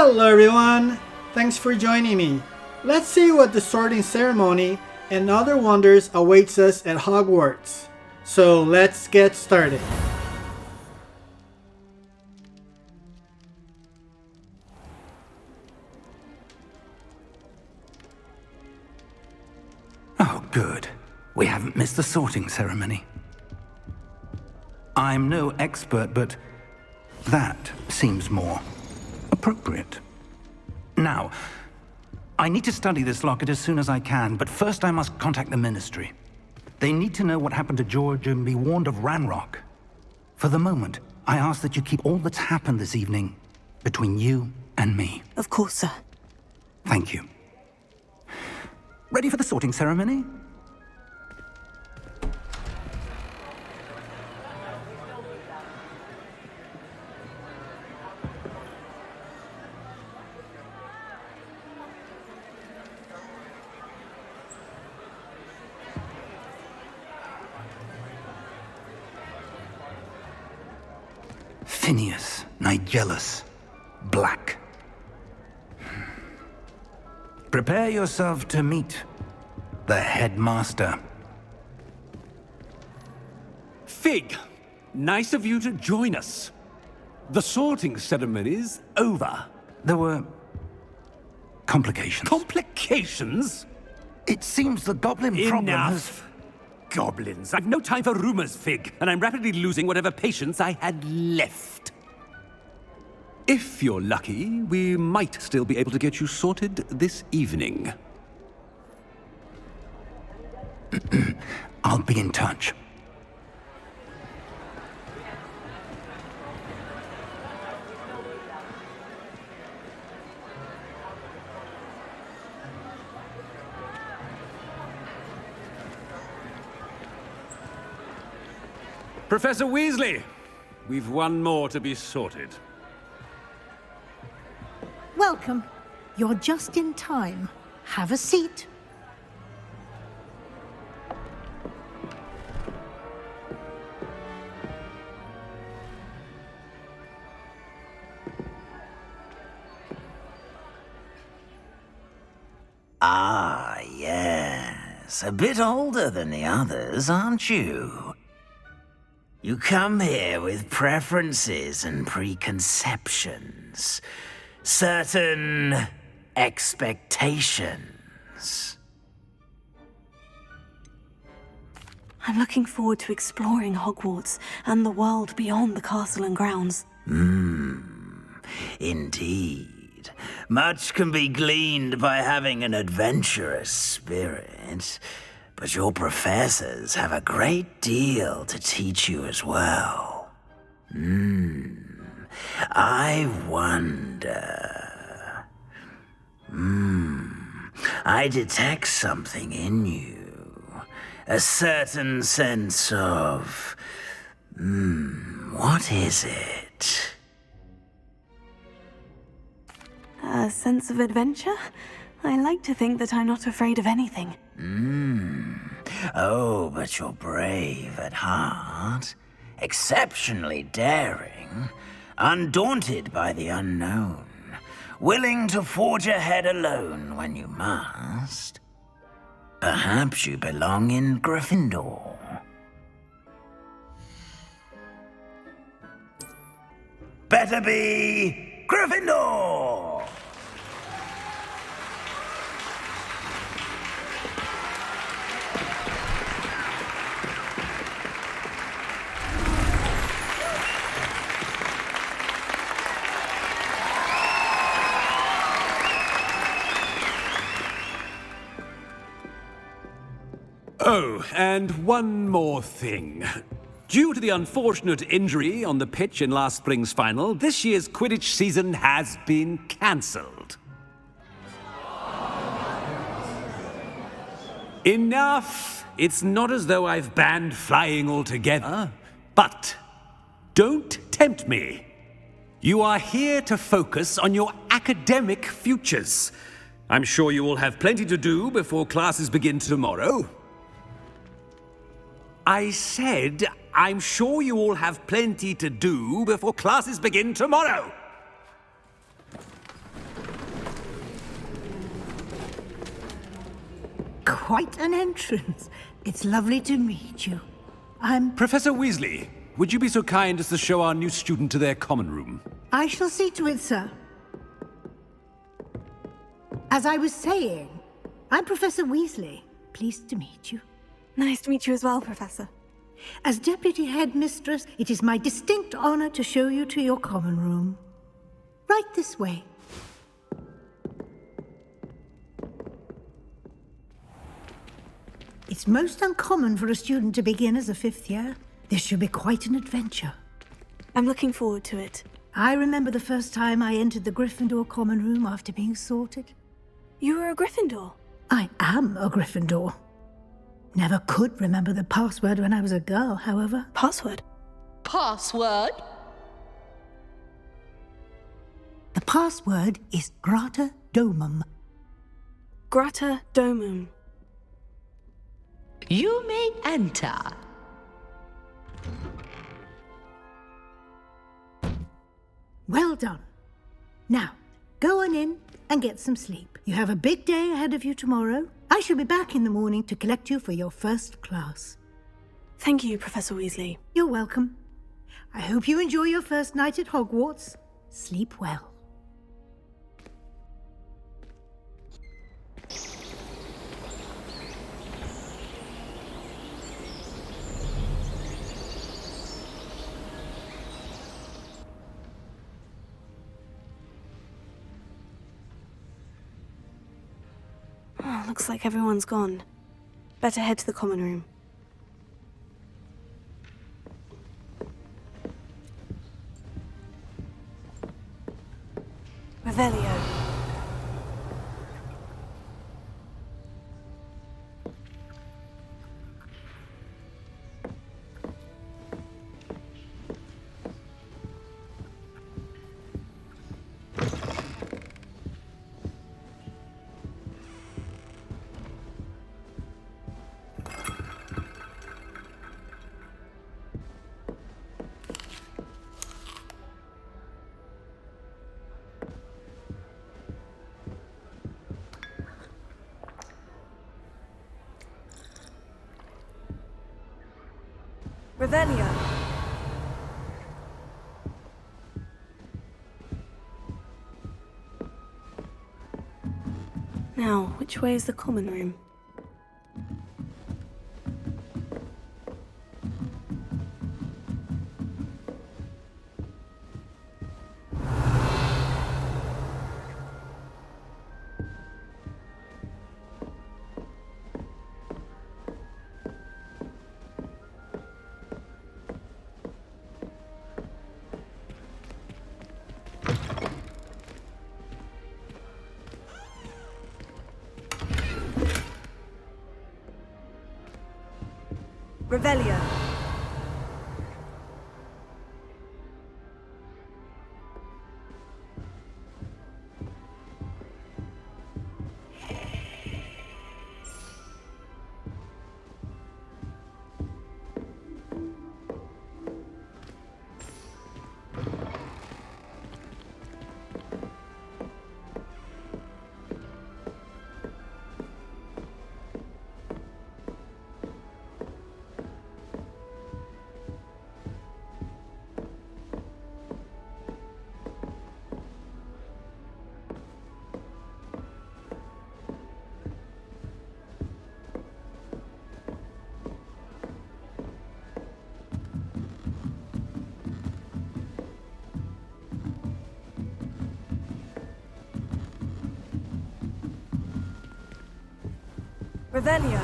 Hello everyone! Thanks for joining me. Let's see what the sorting ceremony and other wonders awaits us at Hogwarts. So let's get started. Oh, good. We haven't missed the sorting ceremony. I'm no expert, but that seems more appropriate. Now, I need to study this locket as soon as I can, but first I must contact the Ministry. They need to know what happened to George and be warned of Ranrock. For the moment, I ask that you keep all that's happened this evening between you and me. Of course, sir. Thank you. Ready for the sorting ceremony? Phineas Nigellus Black. Prepare yourself to meet the Headmaster. Fig, nice of you to join us. The sorting ceremony's over. There were complications. Complications? It seems the goblin problem has... Enough! Goblins. I've no time for rumors, Fig, and I'm rapidly losing whatever patience I had left. If you're lucky, we might still be able to get you sorted this evening. I'll be in touch. Professor Weasley, we've one more to be sorted. Welcome. You're just in time. Have a seat. Ah, yes. A bit older than the others, aren't you? You come here with preferences and preconceptions. Certain expectations. I'm looking forward to exploring Hogwarts and the world beyond the castle and grounds. Indeed. Much can be gleaned by having an adventurous spirit, but your professors have a great deal to teach you as well. I wonder... I detect something in you. A certain sense of... what is it? A sense of adventure? I like to think that I'm not afraid of anything. Oh, but you're brave at heart. Exceptionally daring. Undaunted by the unknown. Willing to forge ahead alone when you must. Perhaps you belong in Gryffindor. Better be Gryffindor! Oh, and one more thing. Due to the unfortunate injury on the pitch in last spring's final, this year's Quidditch season has been cancelled. Enough! It's not as though I've banned flying altogether. But don't tempt me. You are here to focus on your academic futures. I'm sure you will have plenty to do before classes begin tomorrow. I said, I'm sure you all have plenty to do before classes begin tomorrow. quite an entrance. It's lovely to meet you. Professor Weasley, would you be so kind as to show our new student to their common room? I shall see to it, sir. As I was saying, I'm Professor Weasley. Pleased to meet you. Nice to meet you as well, Professor. As Deputy Headmistress, it is my distinct honor to show you to your common room. Right this way. It's most uncommon for a student to begin as a fifth year. This should be quite an adventure. I'm looking forward to it. I remember the first time I entered the Gryffindor common room after being sorted. You were a Gryffindor? I am a Gryffindor. Never could remember the password when I was a girl, however. Password? Password? The password is Grata Domum. Grata Domum. You may enter. Well done. Now, go on in and get some sleep. You have a big day ahead of you tomorrow. I shall be back in the morning to collect you for your first class. Thank you, Professor Weasley. You're welcome. I hope you enjoy your first night at Hogwarts. Sleep well. Oh, looks like everyone's gone. Better head to the common room. Revelio. Revelio. Now, which way is the common room? Revelio. Revelio.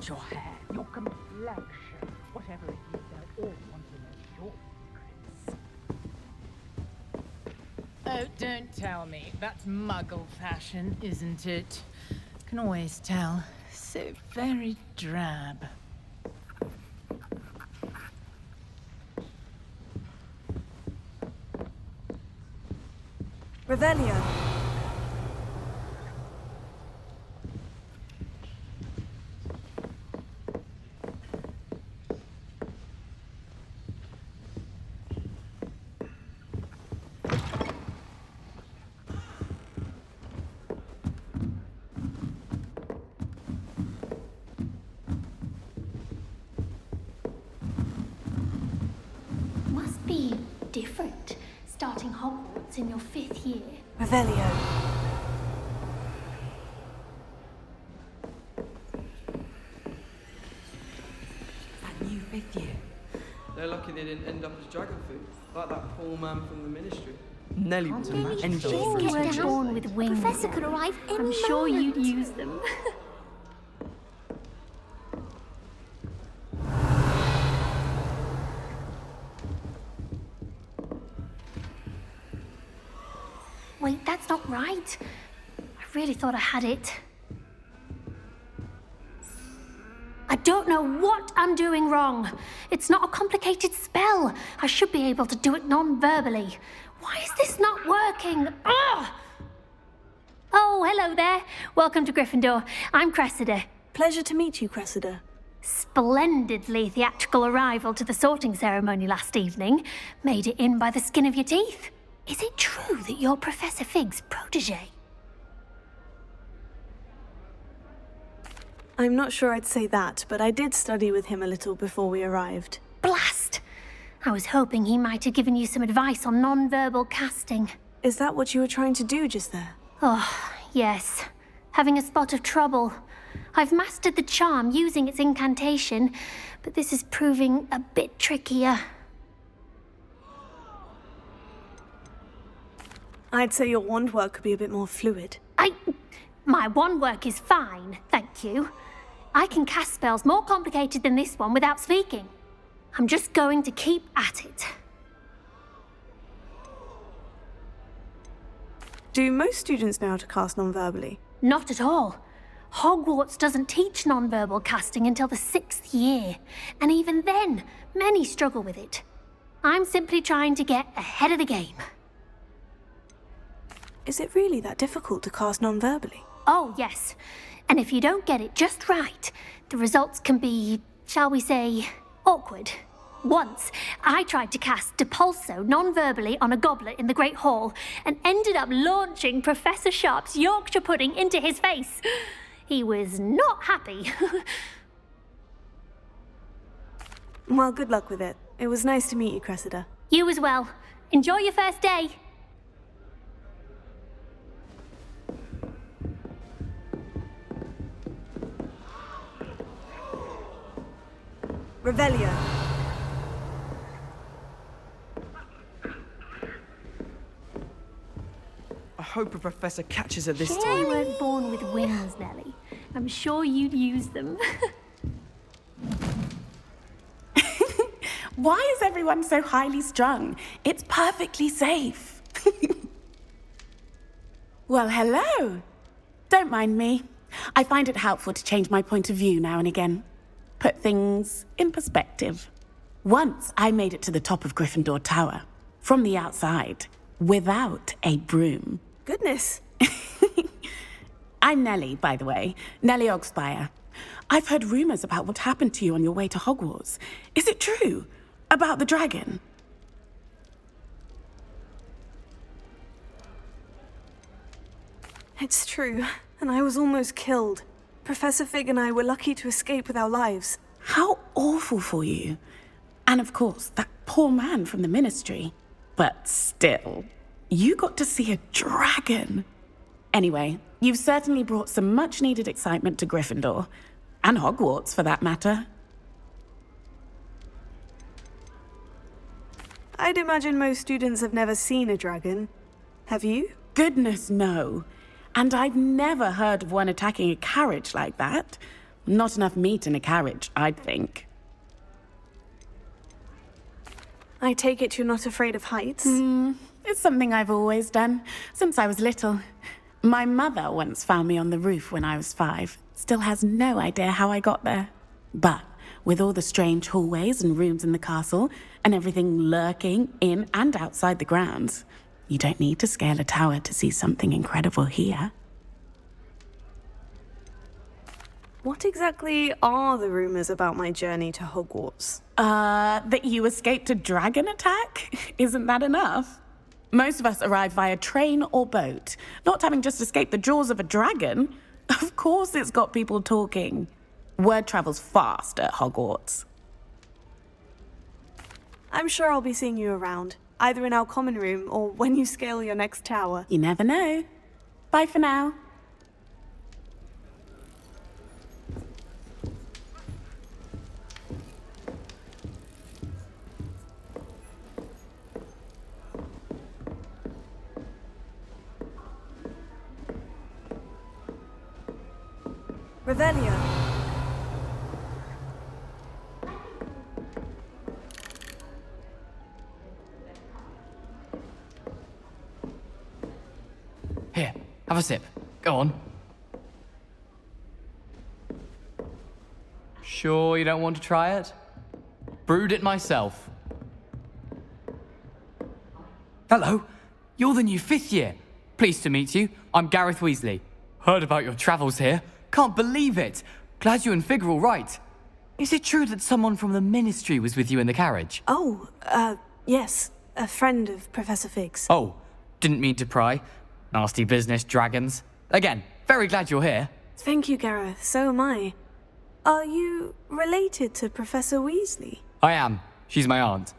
at your hair, your complexion, whatever it is, they'll all want to know your secrets. Oh, don't tell me. That's Muggle fashion, isn't it? Can always tell. So very drab. Revelio. Must be different, starting Hogwarts in your 5th year. Revelio. That new 5th year. They're lucky they didn't end up as dragon food, like that poor man from the ministry. Nelly was a match for You weren't born with wings. Professor could arrive any I'm sure you'd use them. Wait, that's not right. I really thought I had it. I don't know what I'm doing wrong. It's not a complicated spell. I should be able to do it non-verbally. Why is this not working? Ugh! Oh, hello there. Welcome to Gryffindor. I'm Cressida. Pleasure to meet you, Cressida. Splendidly theatrical arrival to the sorting ceremony last evening. Made it in by the skin of your teeth. Is it true that you're Professor Fig's protege? I'm not sure I'd say that, but I did study with him a little before we arrived. Blast! I was hoping he might have given you some advice on non-verbal casting. Is that what you were trying to do just there? Oh, yes. Having a spot of trouble. I've mastered the charm using its incantation, but this is proving a bit trickier. I'd say your wand work could be a bit more fluid. My wand work is fine, thank you. I can cast spells more complicated than this one without speaking. I'm just going to keep at it. Do most students know how to cast non-verbally? Not at all. Hogwarts doesn't teach non-verbal casting until the 6th year, and even then, many struggle with it. I'm simply trying to get ahead of the game. Is it really that difficult to cast non-verbally? Oh, yes. And if you don't get it just right, the results can be, shall we say, awkward. Once, I tried to cast Depulso non-verbally on a goblet in the Great Hall and ended up launching Professor Sharp's Yorkshire pudding into his face. He was not happy. Well, good luck with it. It was nice to meet you, Cressida. You as well. Enjoy your first day. Revelio. I hope a professor catches her this You time. weren't born with wings, Nelly. I'm sure you'd use them. Why is everyone so highly strung? It's perfectly safe. Well, hello. Don't mind me. I find it helpful to change my point of view now and again. Put things in perspective. Once I made it to the top of Gryffindor Tower, from the outside, without a broom. Goodness. I'm Nellie, by the way. Nellie Ogspire. I've heard rumors about what happened to you on your way to Hogwarts. Is it true? About the dragon? It's true, and I was almost killed. Professor Fig and I were lucky to escape with our lives. How awful for you. And of course, that poor man from the ministry. But still, you got to see a dragon. Anyway, you've certainly brought some much-needed excitement to Gryffindor. And Hogwarts, for that matter. I'd imagine most students have never seen a dragon. Have you? Goodness, no. And I've never heard of one attacking a carriage like that. Not enough meat in a carriage, I'd think. I take it you're not afraid of heights? It's something I've always done, since I was little. My mother once found me on the roof when I was 5. Still has no idea how I got there. But with all the strange hallways and rooms in the castle, and everything lurking in and outside the grounds, you don't need to scale a tower to see something incredible here. What exactly are the rumors about my journey to Hogwarts? That you escaped a dragon attack? Isn't that enough? Most of us arrive via train or boat, not having just escaped the jaws of a dragon. Of course it's got people talking. Word travels fast at Hogwarts. I'm sure I'll be seeing you around, either in our common room or when you scale your next tower. You never know. Bye for now. Revelio. Here, have a sip. Go on. Sure you don't want to try it? Brewed it myself. Hello, you're the new 5th year. Pleased to meet you. I'm Gareth Weasley. Heard about your travels here. Can't believe it. Glad you and Fig are all right. Is it true that someone from the Ministry was with you in the carriage? Oh, yes. A friend of Professor Fig's. Oh, didn't mean to pry. Nasty business, dragons. Again, very glad you're here. Thank you, Gareth. So am I. Are you related to Professor Weasley? I am. She's my aunt.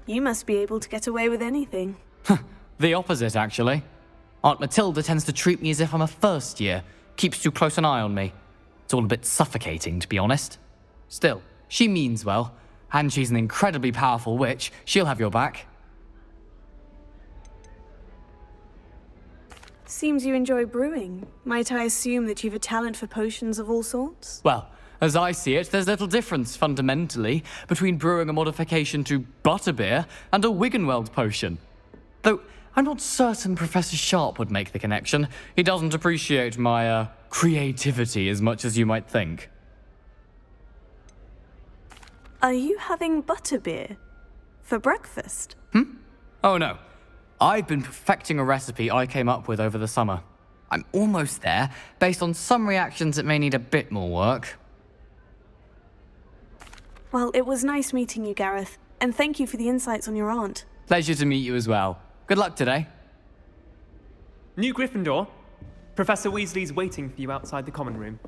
You must be able to get away with anything. The opposite, actually. Aunt Matilda tends to treat me as if I'm a first year. Keeps too close an eye on me. It's all a bit suffocating, to be honest. Still, she means well. And she's an incredibly powerful witch. She'll have your back. Seems you enjoy brewing. Might I assume that you've a talent for potions of all sorts? Well, as I see it, there's little difference, fundamentally, between brewing a modification to butterbeer and a Wiggenweld potion. Though, I'm not certain Professor Sharp would make the connection. He doesn't appreciate my, creativity as much as you might think. Are you having butterbeer? For breakfast? Oh no. I've been perfecting a recipe I came up with over the summer. I'm almost there. Based on some reactions, it may need a bit more work. Well, it was nice meeting you, Gareth. And thank you for the insights on your aunt. Pleasure to meet you as well. Good luck today. New Gryffindor. Professor Weasley's waiting for you outside the common room.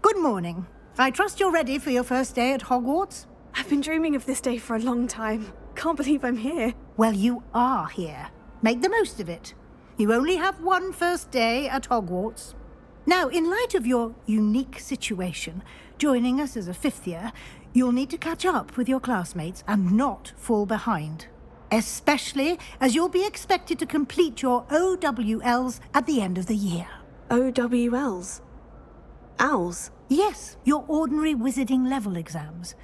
Good morning. I trust you're ready for your first day at Hogwarts? I've been dreaming of this day for a long time. Can't believe I'm here. Well, you are here. Make the most of it. You only have one first day at Hogwarts. Now, in light of your unique situation, joining us as a 5th year, you'll need to catch up with your classmates and not fall behind. Especially as you'll be expected to complete your OWLs at the end of the year. OWLs? Owls? Yes, your ordinary wizarding level exams.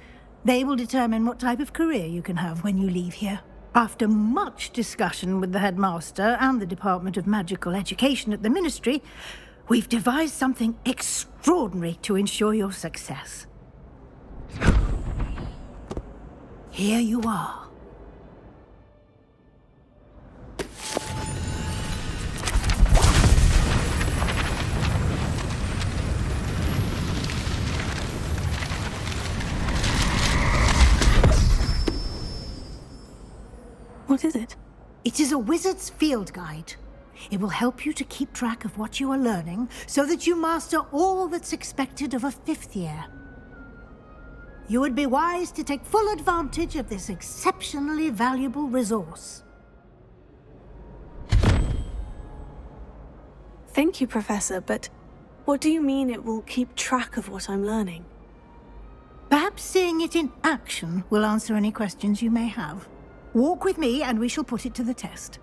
They will determine what type of career you can have when you leave here. After much discussion with the Headmaster and the Department of Magical Education at the Ministry, we've devised something extraordinary to ensure your success. Here you are. It is a wizard's field guide. It will help you to keep track of what you are learning so that you master all that's expected of a 5th year. You would be wise to take full advantage of this exceptionally valuable resource. Thank you, Professor, but what do you mean it will keep track of what I'm learning? Perhaps seeing it in action will answer any questions you may have. Walk with me and we shall put it to the test.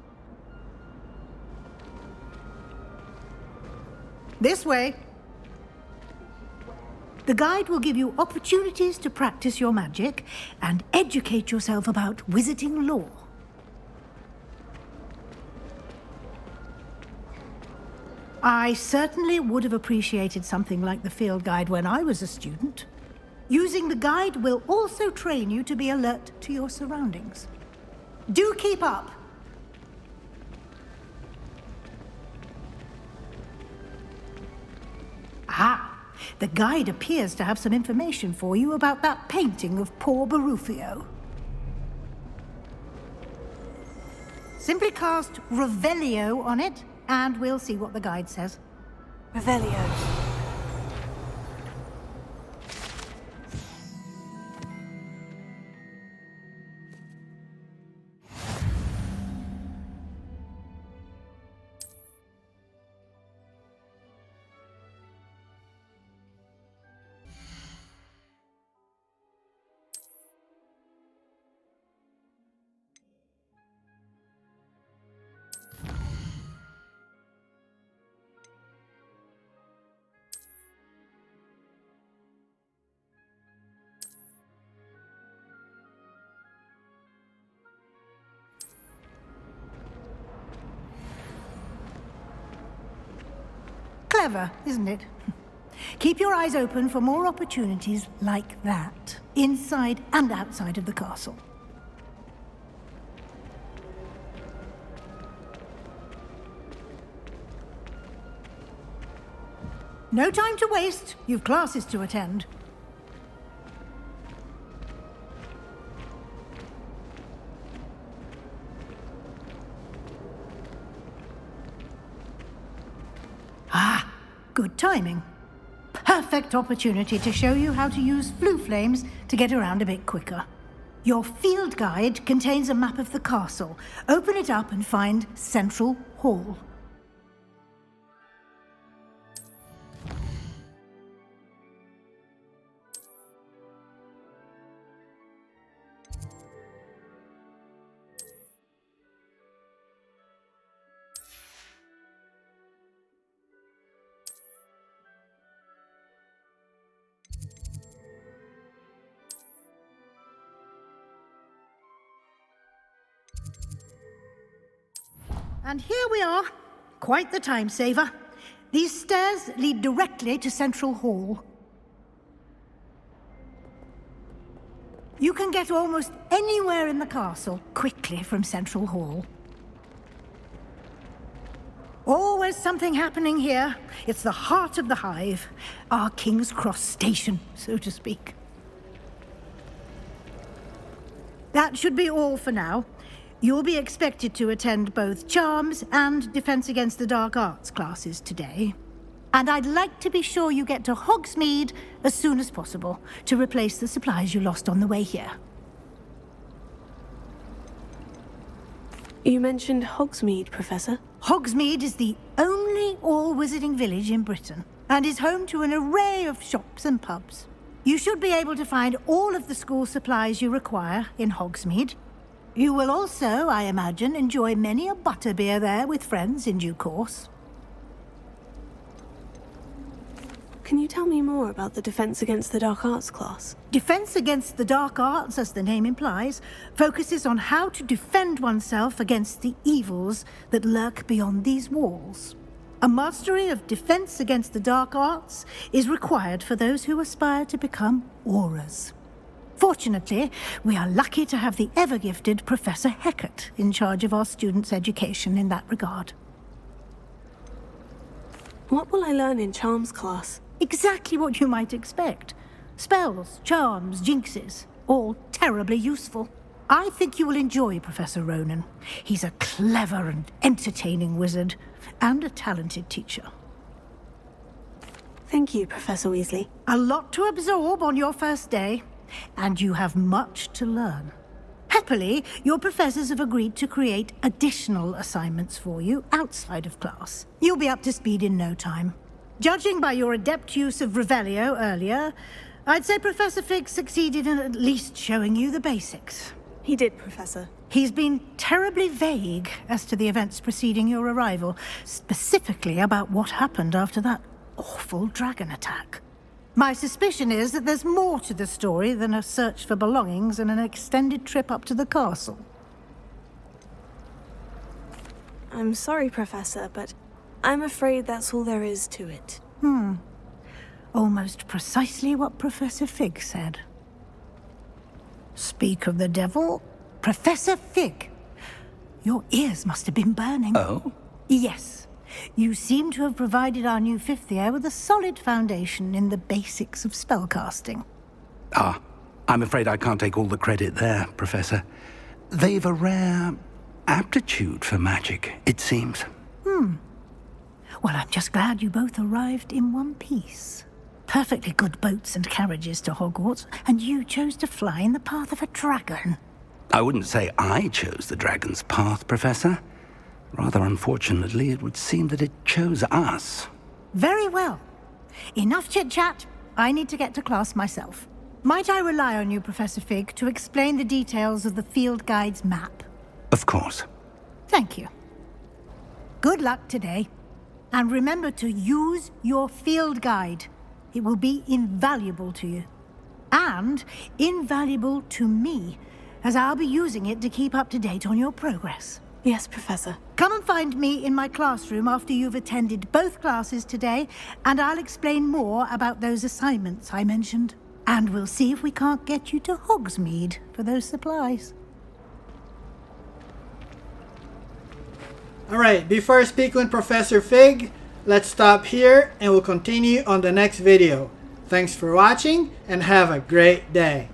This way. The guide will give you opportunities to practice your magic and educate yourself about wizarding lore. I certainly would have appreciated something like the field guide when I was a student. Using the guide will also train you to be alert to your surroundings. Do keep up! Ah! The guide appears to have some information for you about that painting of poor Barufio. Simply cast Revelio on it, and we'll see what the guide says. Revelio. Clever, isn't it? Keep your eyes open for more opportunities like that, inside and outside of the castle. No time to waste. You've classes to attend. Ah, good timing. Perfect opportunity to show you how to use flue flames to get around a bit quicker. Your field guide contains a map of the castle. Open it up and find Central Hall. And here we are. Quite the time saver. These stairs lead directly to Central Hall. You can get almost anywhere in the castle quickly from Central Hall. Always something happening here. It's the heart of the hive. Our King's Cross station, so to speak. That should be all for now. You'll be expected to attend both Charms and Defense Against the Dark Arts classes today. And I'd like to be sure you get to Hogsmeade as soon as possible to replace the supplies you lost on the way here. You mentioned Hogsmeade, Professor. Hogsmeade is the only all-wizarding village in Britain and is home to an array of shops and pubs. You should be able to find all of the school supplies you require in Hogsmeade. You will also, I imagine, enjoy many a butterbeer there with friends in due course. Can you tell me more about the Defense Against the Dark Arts class? Defense Against the Dark Arts, as the name implies, focuses on how to defend oneself against the evils that lurk beyond these walls. A mastery of Defense Against the Dark Arts is required for those who aspire to become Aurors. Fortunately, we are lucky to have the ever-gifted Professor Hecat in charge of our students' education in that regard. What will I learn in Charms class? Exactly what you might expect. Spells, charms, jinxes, all terribly useful. I think you will enjoy Professor Ronan. He's a clever and entertaining wizard, and a talented teacher. Thank you, Professor Weasley. A lot to absorb on your first day, and you have much to learn. Happily, your professors have agreed to create additional assignments for you outside of class. You'll be up to speed in no time. Judging by your adept use of Revelio earlier, I'd say Professor Fig succeeded in at least showing you the basics. He did, Professor. He's been terribly vague as to the events preceding your arrival, specifically about what happened after that awful dragon attack. My suspicion is that there's more to the story than a search for belongings and an extended trip up to the castle. I'm sorry, Professor, but I'm afraid that's all there is to it. Almost precisely what Professor Fig said. Speak of the devil, Professor Fig. Your ears must have been burning. Oh? Yes. You seem to have provided our new fifth year with a solid foundation in the basics of spellcasting. Ah, I'm afraid I can't take all the credit there, Professor. They've a rare aptitude for magic, it seems. Well, I'm just glad you both arrived in one piece. Perfectly good boats and carriages to Hogwarts, and you chose to fly in the path of a dragon. I wouldn't say I chose the dragon's path, Professor. Rather unfortunately, it would seem that it chose us. Very well. Enough chit-chat. I need to get to class myself. Might I rely on you, Professor Fig, to explain the details of the field guide's map? Of course. Thank you. Good luck today. And remember to use your field guide. It will be invaluable to you. And invaluable to me, as I'll be using it to keep up to date on your progress. Yes, Professor. Come and find me in my classroom after you've attended both classes today, and I'll explain more about those assignments I mentioned. And we'll see if we can't get you to Hogsmeade for those supplies. Alright, before I speak with Professor Fig, let's stop here and we'll continue on the next video. Thanks for watching and have a great day.